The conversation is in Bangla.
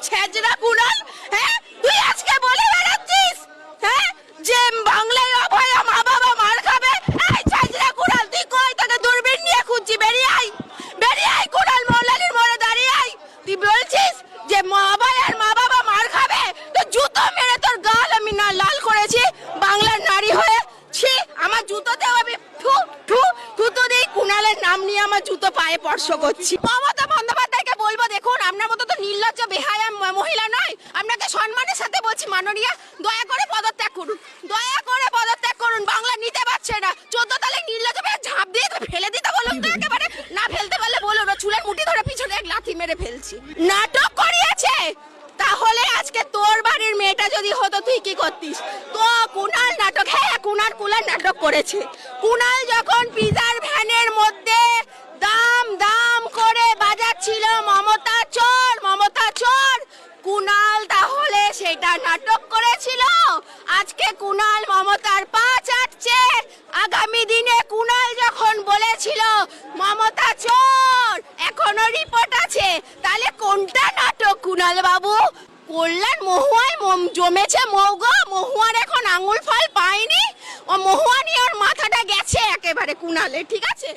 ছেজরা কুণাল, হ্যাঁ তুই আজকে বলে বেড়াচ্ছিস হ্যাঁ যে বাংলায় অভয়া মা বাবা মার খাবে। এই ছেজরা কুণাল তুই কই? তোকে দূরবীন নিয়ে খুঁজছি, বেরিয়ে আয় কুণাল, মৌলালির মোড়ে দাঁড়িয়ে আয়। তুই বলছিস যে অভয়ার মা বাবা মার খাবে, তো জুতো মেরে তোর গাল আমি না লাল করেছি বাংলার নারী হয়ে। ছি, আমার জুতোতেও আমি থুতু দিই, কুণালের নাম নিয়ে আমার জুতো পায়ে স্পর্শ করছি। মমতা বন্দ্যোপাধ্যায়কে বলবো, দেখুন আপনার মতো তো নির্লজ্জ বেহায়া মহিলা নয়, আপনাকে সম্মানের সাথে বলছি মাননীয়া, দয়া করে পদত্যাগ করুন, দয়া করে পদত্যাগ করুন। বাংলা নিতে পারছে না, 14 তালে নির্লজ্জ বেয়ে ঝাঁপ দিয়ে তো ফেলে দিতে বলুন তো, একেবারে না ফেলতে পারলে বলুন, চুলের মুঠি ধরে পিছনে এক লাথি মেরে ফেলছি। নাটক করিয়েছে, তাহলে আজকে তোর বাড়ির মেয়েটা যদি হতো তুই কি করতিস? তো কুণাল নাটক, হ্যাঁ কুণাল নাটক করেছে। কুণাল যখন পিজার ভ্যানের মধ্যে দাম দাম করে বাজাচ্ছিল মমতা চোর মমতা চোর, কুণাল তাহলে সেটা নাটক করেছিল। আজকে কুণাল মমতার পা চাটছে। আগামী দিনে কুণাল যখন বলেছিল মমতা চোর, এখনো রিপোর্ট আছে, তাহলে কোনটা নাটক কুণাল বাবু? কল্যাণ মহুয়ায় জমেছে মৌগো, মহুয়ার এখন আঙুল ফল পায়নি, ও মহুয়া নিয়ে ওর মাথাটা গেছে একেবারে কুণালের, ঠিক আছে।